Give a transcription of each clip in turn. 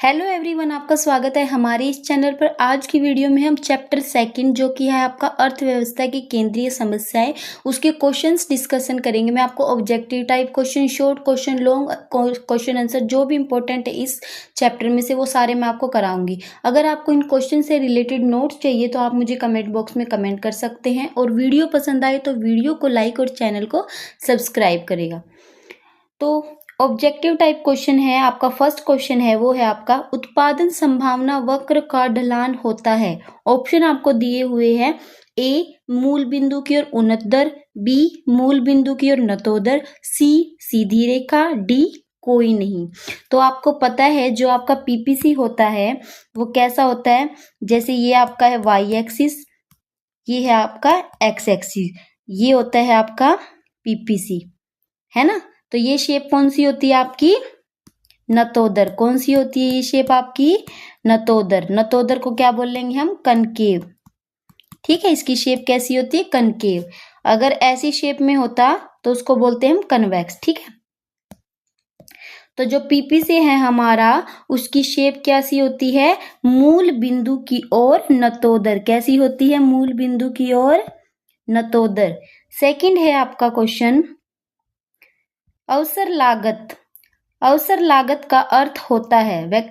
Hello everyone, आपका स्वागत है हमारे इस चैनल पर। आज की वीडियो में हम चैप्टर सेकंड जो कि है आपका अर्थव्यवस्था की केंद्रीय समस्याएं, उसके क्वेश्चंस डिस्कशन करेंगे। मैं आपको objective type question, short question, long question answer जो भी इंपॉर्टेंट है इस चैप्टर में से वो सारे मैं आपको कराऊंगी। अगर आपको इन क्वेश्चन से रिलेटेड नोट्स चाहिए तो आप मुझे कमेंट बॉक्स में कमेंट कर सकते हैं, और वीडियो पसंद आए तो वीडियो को लाइक और चैनल को सब्सक्राइब करेगा। तो ऑब्जेक्टिव टाइप क्वेश्चन है आपका। फर्स्ट क्वेश्चन है वो है आपका, उत्पादन संभावना वक्र का ढलान होता है। ऑप्शन आपको दिए हुए हैं, ए मूल बिंदु की ओर उन्नत दर, बी मूल बिंदु की ओर नतोदर, सी सीधी रेखा, डी कोई नहीं। तो आपको पता है जो आपका पीपीसी होता है वो कैसा होता है, जैसे ये आपका है वाई एक्सिस, ये है आपका एक्स एक्सिस, ये होता है आपका पीपीसी, है ना। तो ये शेप कौन सी होती है आपकी, नतोदर। कौन सी होती है ये शेप आपकी, नतोदर। नतोदर को क्या बोल लेंगे हम, कनकेव। ठीक है, इसकी शेप कैसी होती है, कनकेव। अगर ऐसी शेप में होता तो उसको बोलते हैं हम कन्वेक्स। ठीक है, तो जो पीपीसी है हमारा, उसकी शेप कैसी होती है, मूल बिंदु की ओर नतोदर। कैसी होती है, मूल बिंदु की ओर नतोदर। सेकंड है आपका क्वेश्चन, अवसर लागत। अवसर लागत का अर्थ होता है,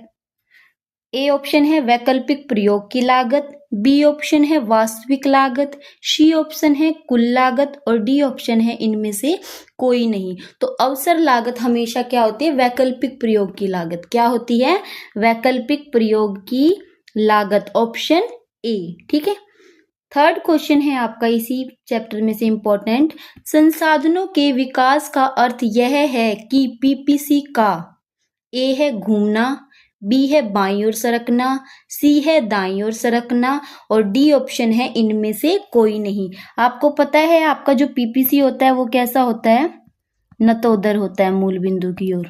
ए ऑप्शन है वैकल्पिक प्रयोग की लागत, बी ऑप्शन है वास्तविक लागत, सी ऑप्शन है कुल लागत, और डी ऑप्शन है इनमें से कोई नहीं। तो अवसर लागत हमेशा क्या होती है, वैकल्पिक प्रयोग की लागत। क्या होती है, वैकल्पिक प्रयोग की लागत, ऑप्शन ए। ठीक है, थर्ड क्वेश्चन है आपका इसी चैप्टर में से इंपॉर्टेंट, संसाधनों के विकास का अर्थ यह है कि पीपीसी का ए है घूमना, बी है बाईं ओर सरकना, सी है दाईं ओर सरकना, और डी ऑप्शन है इनमें से कोई नहीं। आपको पता है आपका जो पीपीसी होता है वो कैसा होता है, नतोदर होता है, मूल बिंदु की ओर,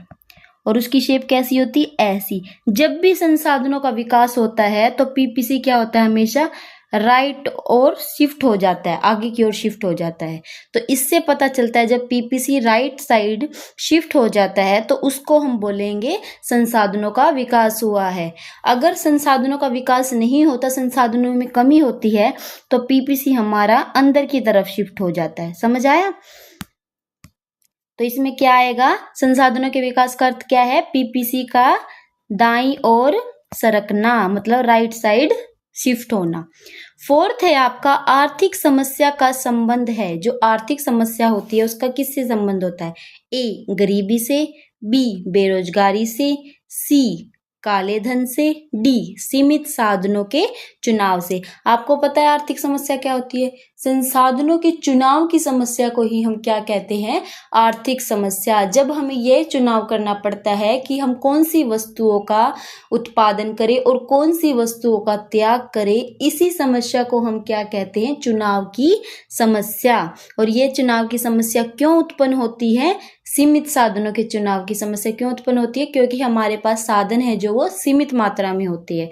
और उसकी शेप कैसी होती है, ऐसी। जब भी संसाधनों का विकास होता है तो पीपीसी क्या होता है, हमेशा राइट और शिफ्ट हो जाता है, आगे की ओर शिफ्ट हो जाता है। तो इससे पता चलता है जब पीपीसी राइट साइड शिफ्ट हो जाता है तो उसको हम बोलेंगे संसाधनों का विकास हुआ है। अगर संसाधनों का विकास नहीं होता, संसाधनों में कमी होती है, तो पीपीसी हमारा अंदर की तरफ शिफ्ट हो जाता है। समझ आया। तो इसमें क्या आएगा, संसाधनों के विकास का अर्थ क्या है, पीपीसी का दाईं ओर सरकना, मतलब राइट साइड शिफ्ट होना। फोर्थ है आपका, आर्थिक समस्या का संबंध है। जो आर्थिक समस्या होती है उसका किससे संबंध होता है, ए गरीबी से, बी बेरोजगारी से, सी काले धन से, डी सीमित साधनों के चुनाव से। आपको पता है आर्थिक समस्या क्या होती है, संसाधनों के चुनाव की समस्या को ही हम क्या कहते हैं, आर्थिक समस्या। जब हमें यह चुनाव करना पड़ता है कि हम कौन सी वस्तुओं का उत्पादन करें और कौन सी वस्तुओं का त्याग करें, इसी समस्या को हम क्या कहते हैं, चुनाव की समस्या। और ये चुनाव की समस्या क्यों उत्पन्न होती है, सीमित साधनों के चुनाव की समस्या क्यों उत्पन्न होती है, क्योंकि हमारे पास साधन है जो वो सीमित मात्रा में होती है।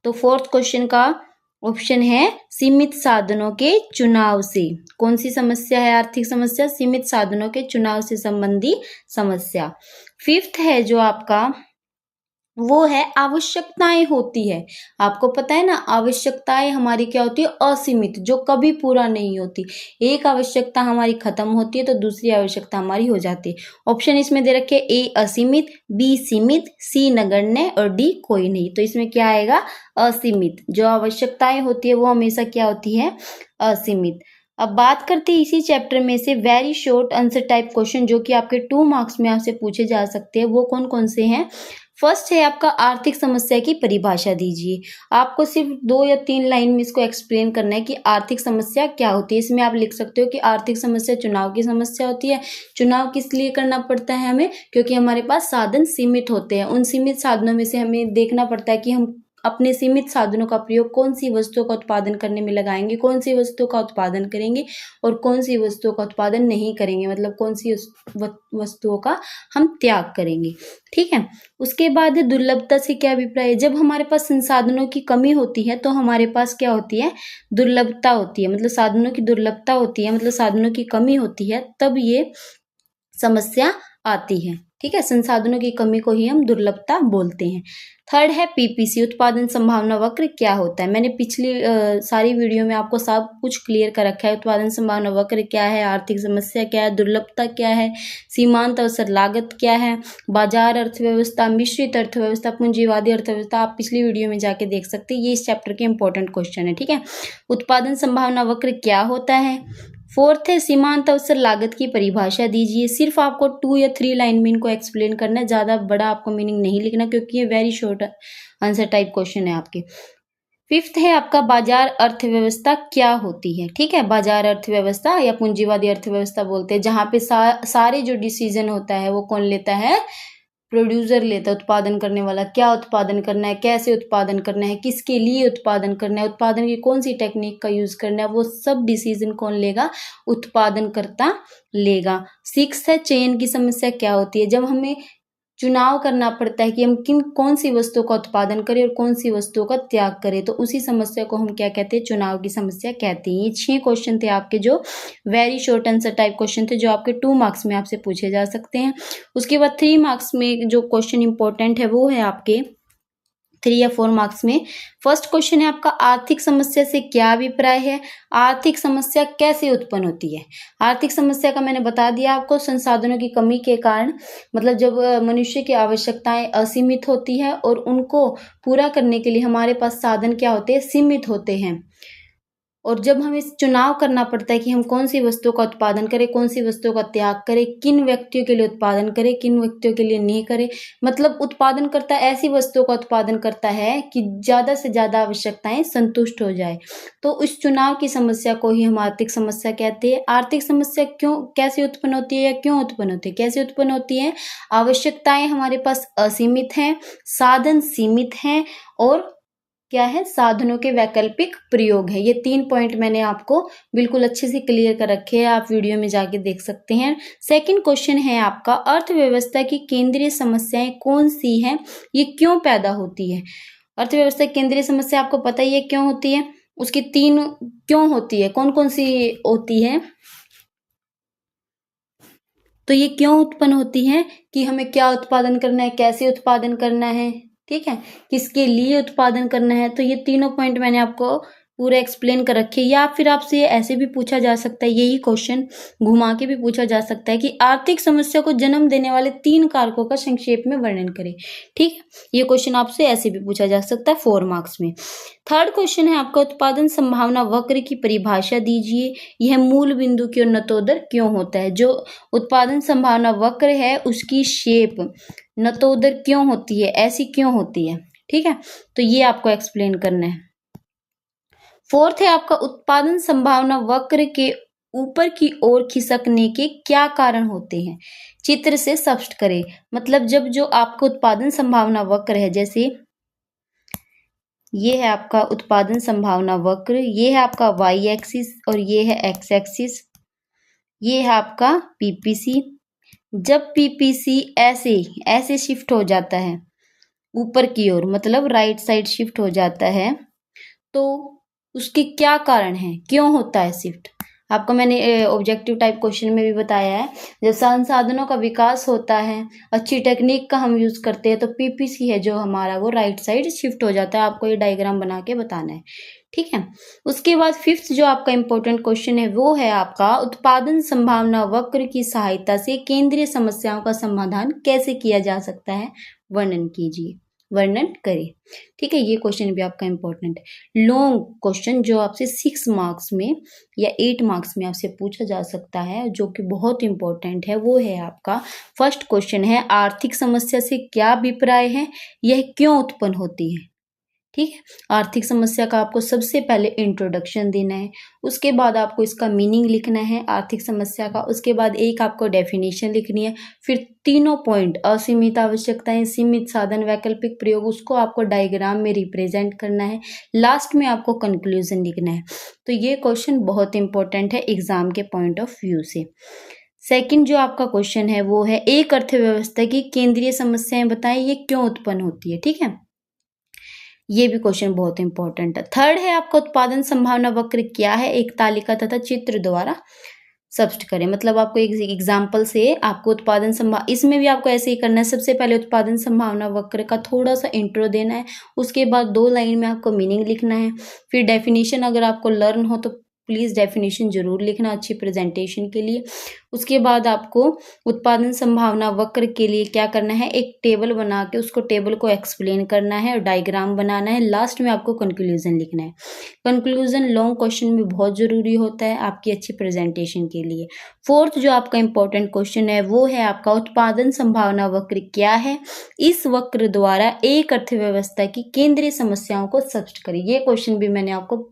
तो फोर्थ क्वेश्चन का ऑप्शन है सीमित साधनों के चुनाव से। कौन सी समस्या है, आर्थिक समस्या, सीमित साधनों के चुनाव से संबंधी समस्या। फिफ्थ है जो आपका, वो है आवश्यकताएं होती है। आपको पता है ना, आवश्यकताएं हमारी क्या होती है, असीमित, जो कभी पूरा नहीं होती। एक आवश्यकता हमारी खत्म होती है तो दूसरी आवश्यकता हमारी हो जाती है। ऑप्शन इसमें दे रखे, ए असीमित, बी सीमित, सी नगण्य, और डी कोई नहीं। तो इसमें क्या आएगा, असीमित। जो आवश्यकताएं होती है वो हमेशा क्या होती है, असीमित। अब बात करते हैं इसी चैप्टर में से very short answer type question, जो कि आपके 2 मार्क्स में आपसे पूछे जा सकते हैं। वो कौन कौन से हैं। फर्स्ट है आपका, आर्थिक समस्या की परिभाषा दीजिए। आपको सिर्फ 2 या 3 लाइन में इसको एक्सप्लेन करना है कि आर्थिक समस्या क्या होती है। इसमें आप लिख सकते हो कि आर्थिक समस्या चुनाव की समस्या होती है। चुनाव किस लिए करना पड़ता है हमें, क्योंकि हमारे पास साधन सीमित होते हैं। उन सीमित साधनों में से हमें देखना पड़ता है कि हम अपने सीमित साधनों का प्रयोग कौन सी वस्तुओं का उत्पादन करने में लगाएंगे, कौन सी वस्तुओं का उत्पादन करेंगे और कौन सी वस्तुओं का उत्पादन नहीं करेंगे, मतलब कौन सी वस्तुओं का हम त्याग करेंगे। ठीक है, उसके बाद दुर्लभता से क्या अभिप्राय है। जब हमारे पास संसाधनों की कमी होती है तो हमारे पास क्या होती है, दुर्लभता होती है, मतलब साधनों की दुर्लभता होती है, मतलब साधनों की कमी होती है, तब ये समस्या आती है। ठीक है, संसाधनों की कमी को ही हम दुर्लभता बोलते हैं। थर्ड है पीपीसी, उत्पादन संभावना वक्र क्या होता है। मैंने पिछली सारी वीडियो में आपको सब कुछ क्लियर कर रखा है। उत्पादन संभावना वक्र क्या है, आर्थिक समस्या क्या है, दुर्लभता क्या है, सीमांत अवसर लागत क्या है, बाजार अर्थव्यवस्था, मिश्रित अर्थव्यवस्था, पूंजीवादी अर्थव्यवस्था, आप पिछली वीडियो में जाके देख सकते हैं। ये इस चैप्टर के इंपॉर्टेंट क्वेश्चन है। ठीक है, उत्पादन संभावना वक्र क्या होता है। फोर्थ है सीमांत अवसर लागत की परिभाषा दीजिए। सिर्फ आपको 2 या 3 लाइन में इनको एक्सप्लेन करना है, ज़्यादा बड़ा आपको मीनिंग नहीं लिखना, क्योंकि ये very short answer type question है आपके। फिफ्थ है आपका बाजार अर्थव्यवस्था क्या होती है। ठीक है, बाजार अर्थव्यवस्था या पूंजीवादी अर्थव्यवस्था बोलते हैं, जहाँ पे सारे जो डिसीजन होता है वो कौन लेता है, प्रोड्यूसर लेता है, उत्पादन करने वाला। क्या उत्पादन करना है, कैसे उत्पादन करना है, किसके लिए उत्पादन करना है, उत्पादन की कौन सी टेक्निक का यूज करना है, वो सब डिसीजन कौन लेगा, उत्पादनकर्ता लेगा। सिक्स्थ है चयन की समस्या क्या होती है। जब हमें चुनाव करना पड़ता है कि हम कौन सी वस्तुओं का उत्पादन करें और कौन सी वस्तुओं का त्याग करें, तो उसी समस्या को हम क्या कहते हैं, चुनाव की समस्या कहते हैं। ये 6 क्वेश्चन थे आपके, जो very short answer type question थे, जो आपके 2 मार्क्स में आपसे पूछे जा सकते हैं। उसके बाद 3 मार्क्स में जो क्वेश्चन इंपॉर्टेंट है वो है आपके 3 या 4 मार्क्स में। फर्स्ट क्वेश्चन है आपका, आर्थिक समस्या से क्या अभिप्राय है। आर्थिक समस्या कैसे उत्पन्न होती है। आर्थिक समस्या का मैंने बता दिया आपको, संसाधनों की कमी के कारण, मतलब जब मनुष्य की आवश्यकताएं असीमित होती है और उनको पूरा करने के लिए हमारे पास साधन क्या होते हैं, सीमित होते हैं। और जब हमें चुनाव करना पड़ता है कि हम कौन सी वस्तुओं का उत्पादन करें, कौन सी वस्तुओं का त्याग करें, किन व्यक्तियों के लिए उत्पादन करें, किन व्यक्तियों के लिए नहीं करें, मतलब उत्पादन करता ऐसी वस्तुओं का उत्पादन करता है कि ज़्यादा से ज़्यादा आवश्यकताएं संतुष्ट हो जाए, तो इस चुनाव की समस्या को ही हम आर्थिक समस्या कहते हैं। आर्थिक समस्या कैसे उत्पन्न होती है या क्यों उत्पन्न होती है, कैसे उत्पन्न होती है। आवश्यकताएं हमारे पास असीमित हैं, साधन सीमित हैं, और क्या है, साधनों के वैकल्पिक प्रयोग है। ये 3 पॉइंट मैंने आपको बिल्कुल अच्छे से क्लियर कर रखे हैं, आप वीडियो में जाके देख सकते हैं। सेकंड क्वेश्चन है आपका, अर्थव्यवस्था की केंद्रीय समस्याएं कौन सी हैं, ये क्यों पैदा होती है। अर्थव्यवस्था की केंद्रीय समस्या आपको पता ही है क्यों होती है, उसकी 3 क्यों होती है, कौन कौन सी होती है। तो ये क्यों उत्पन्न होती है कि हमें क्या उत्पादन करना है, कैसे उत्पादन करना है, ठीक है, किसके लिए उत्पादन करना है। तो ये तीनों पॉइंट मैंने आपको पूरा एक्सप्लेन कर रखे। या फिर आपसे ऐसे भी पूछा जा सकता है, यही क्वेश्चन घुमा के भी पूछा जा सकता है कि आर्थिक समस्या को जन्म देने वाले 3 कारकों का संक्षेप में वर्णन करें। ठीक है, ये क्वेश्चन आपसे ऐसे भी पूछा जा सकता है 4 मार्क्स में। थर्ड क्वेश्चन है आपका, उत्पादन संभावना वक्र की परिभाषा दीजिए। यह मूल बिंदु की ओर नतोदर क्यों होता है। जो उत्पादन संभावना वक्र है उसकी शेप नतोदर क्यों होती है, ऐसी क्यों होती है। ठीक है, तो ये आपको एक्सप्लेन करना है। फोर्थ है आपका, उत्पादन संभावना वक्र के ऊपर की ओर खिसकने के क्या कारण होते हैं, चित्र से स्पष्ट करें। मतलब जब जो आपका उत्पादन संभावना वक्र है, जैसे ये है आपका उत्पादन संभावना वक्र, ये है आपका वाई एक्सिस और ये है एक्स एक्सिस, ये है आपका पीपीसी। जब पीपीसी ऐसे ऐसे शिफ्ट हो जाता है ऊपर की ओर, मतलब राइट साइड शिफ्ट हो जाता है, तो उसके क्या कारण है, क्यों होता है शिफ्ट। आपको मैंने ऑब्जेक्टिव टाइप क्वेश्चन में भी बताया है, जब संसाधनों का विकास होता है, अच्छी टेक्निक का हम यूज करते हैं, तो पीपीसी है जो हमारा वो राइट साइड शिफ्ट हो जाता है। आपको ये डायग्राम बना के बताना है। ठीक है, उसके बाद फिफ्थ जो आपका इंपॉर्टेंट क्वेश्चन है वो है आपका, उत्पादन संभावना वक्र की सहायता से केंद्रीय समस्याओं का समाधान कैसे किया जा सकता है, वर्णन कीजिए, वर्णन करें। ठीक है, ये क्वेश्चन भी आपका इंपॉर्टेंट है। लॉन्ग क्वेश्चन जो आपसे 6 मार्क्स में या 8 मार्क्स में आपसे पूछा जा सकता है, जो कि बहुत इंपॉर्टेंट है, वो है आपका फर्स्ट क्वेश्चन है, आर्थिक समस्या से क्या अभिप्राय है, यह क्यों उत्पन्न होती है। ठीक है, आर्थिक समस्या का आपको सबसे पहले इंट्रोडक्शन देना है, उसके बाद आपको इसका मीनिंग लिखना है आर्थिक समस्या का, उसके बाद एक आपको डेफिनेशन लिखनी है, फिर तीनों पॉइंट असीमित आवश्यकताएं, सीमित साधन, वैकल्पिक प्रयोग, उसको आपको डायग्राम में रिप्रेजेंट करना है, लास्ट में आपको कंक्लूजन लिखना है। तो ये क्वेश्चन बहुत इंपॉर्टेंट है एग्जाम के पॉइंट ऑफ व्यू से। सेकंड जो आपका क्वेश्चन है वो है, एक अर्थव्यवस्था की केंद्रीय समस्याएं बताएं, ये क्यों उत्पन्न होती है। ठीक है, ये भी क्वेश्चन बहुत इंपॉर्टेंट है। थर्ड है आपका, उत्पादन संभावना वक्र क्या है, एक तालिका तथा चित्र द्वारा सब्स्ट करें। मतलब आपको एक एग्जाम्पल से आपको उत्पादन इसमें भी आपको ऐसे ही करना है। सबसे पहले उत्पादन संभावना वक्र का थोड़ा सा इंट्रो देना है, उसके बाद 2 लाइन में आपको मीनिंग लिखना है। फिर डेफिनेशन अगर आपको लर्न हो तो प्लीज़ डेफिनेशन ज़रूर लिखना अच्छी प्रेजेंटेशन के लिए। उसके बाद आपको उत्पादन संभावना वक्र के लिए क्या करना है, एक टेबल बना के उसको टेबल को एक्सप्लेन करना है और डायग्राम बनाना है। लास्ट में आपको कंक्लूजन लिखना है। कंक्लूजन लॉन्ग क्वेश्चन में बहुत ज़रूरी होता है आपकी अच्छी प्रेजेंटेशन के लिए। फोर्थ जो आपका इंपॉर्टेंट क्वेश्चन है वो है आपका उत्पादन संभावना वक्र क्या है, इस वक्र द्वारा एक अर्थव्यवस्था की केंद्रीय समस्याओं को स्पष्ट करें। ये क्वेश्चन भी मैंने आपको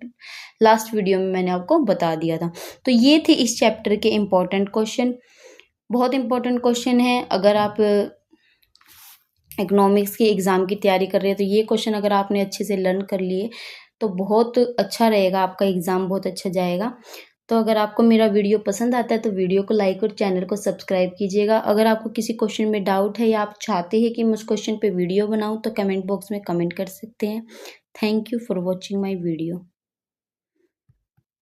लास्ट वीडियो में मैंने आपको बता दिया था। तो ये थे इस चैप्टर के इम्पोर्टेंट क्वेश्चन। बहुत इंपॉर्टेंट क्वेश्चन है। अगर आप इकोनॉमिक्स के एग्ज़ाम की तैयारी कर रहे हैं तो ये क्वेश्चन अगर आपने अच्छे से लर्न कर लिए तो बहुत अच्छा रहेगा, आपका एग्ज़ाम बहुत अच्छा जाएगा। तो अगर आपको मेरा वीडियो पसंद आता है तो वीडियो को लाइक और चैनल को सब्सक्राइब कीजिएगा। अगर आपको किसी क्वेश्चन में डाउट है या आप चाहते हैं कि मैं उस क्वेश्चन पे वीडियो बनाऊं तो कमेंट बॉक्स में कमेंट कर सकते हैं। Thank you for watching my video.